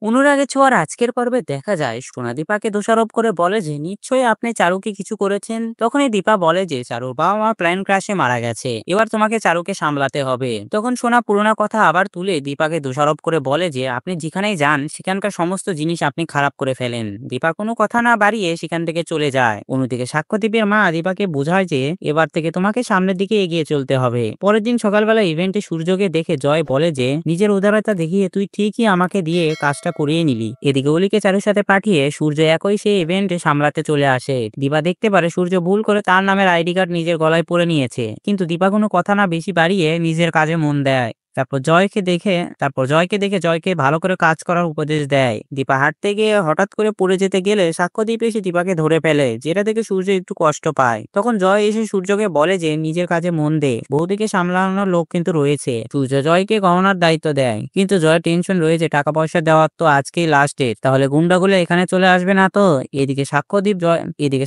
অনুরাগের ছোঁয়ার আজকের পর্বে দেখা যায় সোনা দীপাকে দোষারোপ করে বলে যে নিশ্চয়ই আপনি চারুকে কিছু করেছেন। তখনই দীপা বলে যে চারুর বাবা মা প্লেন ক্রাশে মারা গেছে, এবার তোমাকে চারুকে সামলাতে হবে। তখন সোনা পুরোনো কথা আবার তুলে দীপাকে দোষারোপ করে বলে যে আপনি যেখানেই যান সেখানকার সমস্ত জিনিস আপনি খারাপ করে ফেলেন। দীপা কোনো কথা না বাড়িয়ে সেখান থেকে চলে যায়। অন্যদিকে সাক্ষ্যদীপের মা দীপাকে বোঝায় যে এবার থেকে তোমাকে সামনের দিকে এগিয়ে চলতে হবে। পরের দিন সকালবেলা ইভেন্টে সূর্যকে দেখে জয় বলে যে নিজের উদারতা দেখিয়ে তুই ঠিকই আমাকে দিয়ে কাজটা করিয়ে নিলি। এদিকে অলিকে চারুর সাথে পাঠিয়ে সূর্য একই সেই ইভেন্টে সামলাতে চলে আসে। দীপা দেখতে পারে সূর্য ভুল করে তার নামের আইডি কার্ড নিজের গলায় পরে নিয়েছে, কিন্তু দীপা কোনো কথা না বেশি বাড়িয়ে নিজের কাজে মন দেয়। তারপর জয়কে দেখে জয়কে ভালো করে কাজ করার উপদেশ দেয়। দীপা হাঁটতে গিয়ে হঠাৎ করে পড়ে যেতে গেলে সাক্ষ্যদীপ এসে দীপাকে ধরে ফেলে, যেটা দেখে সূর্য একটু কষ্ট পায়। তখন জয় এসে সূর্যকে বলে যে নিজের কাজে মন দে, বৌদিকে সামলানোর লোক কিন্তু রয়েছে। সূর্য জয়কে গণনার দায়িত্ব দেয়, কিন্তু জয় টেনশন রয়েছে টাকা পয়সা দেওয়ার তো আজকেই লাস্ট ডেট, তাহলে গুন্ডাগুলো এখানে চলে আসবে না তো। এদিকে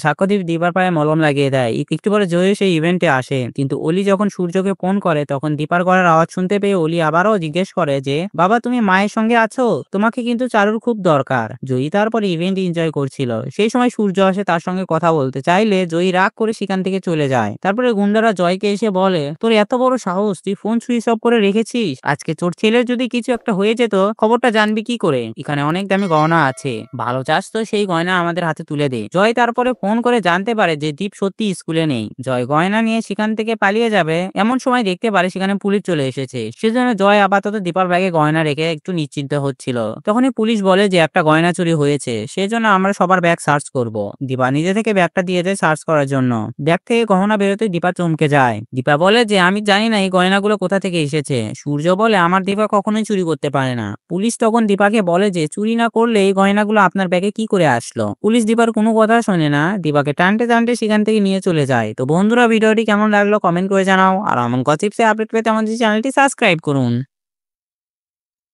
সাক্ষ্যদীপ দীপার পায়ে মলম লাগিয়ে দেয়। একটু পরে জয় সেই ইভেন্টে আসে, কিন্তু অলি যখন সূর্যকে ফোন করে তখন দীপার গলার আওয়াজ শুনতে পেয়ে অলি আবারও জিজ্ঞেস করে যে বাবা তুমি মায়ের সঙ্গে আছো, তোমাকে কিন্তু চারুর খুব দরকার। জয়ী তারপর ইভেন্ট এনজয় করছিল, সেই সময় সূর্য আসে তার সঙ্গে কথা বলতে চাইলে জয়ী রাগ করে সেখান থেকে চলে যায়। তারপরে গুন্ডারা জয়কে এসে বলে তোর এত বড় সাহস, তুই ফোন সুইচ অফ করে রেখেছিস, আজকে তোর ছেলের যদি কিছু একটা হয়ে যেত খবরটা জানবি কি করে? এখানে অনেক দামি গয়না আছে, ভালো চাস তো সেই গয়না আমাদের হাতে তুলে দে। জয় তারপরে ফোন করে জানতে পারে যে দীপ সত্যি স্কুলে নেই। জয় গয়না নিয়ে সেখান থেকে পালিয়ে যাবে এমন সময় দেখতে পারে সেখানে পুলিশ চলে এসেছে। সেজন্য জয় আপাতত দীপার ব্যাগে গয়না রেখে একটু নিশ্চিন্ত হচ্ছিল। তখনই পুলিশ বলে যে একটা গয়না চুরি হয়েছে, সেজন্য আমরা সবার ব্যাগ সার্চ করব। দীপা নিজে থেকে ব্যাগটা দিয়ে দেয় সার্চ করার জন্য। ব্যাগ থেকে গহনা বেরোতে দীপা চমকে যায়। দীপা বলে যে আমি জানি না এই গয়নাগুলো কোথা থেকে এসেছে। সূর্য বলে আমার দীপা কখনোই চুরি করতে পারে না। পুলিশ তখন দীপাকে বলে যে চুরি না করলে এই গয়নাগুলো আপনার ব্যাগে কি করে আসলো? পুলিশ দীপার কোনো কথা শোনে না, দীপাকে টানতে টানতে সেখান থেকে নিয়ে চলে যায়। তো বন্ধুরা, ভিডিওটি কেমন লাগলো কমেন্ট করে জানাও, আর এমন গসিপসে আপডেট পেতে আমাদের চ্যানেলটি সাবস্ক্রাইব করুন।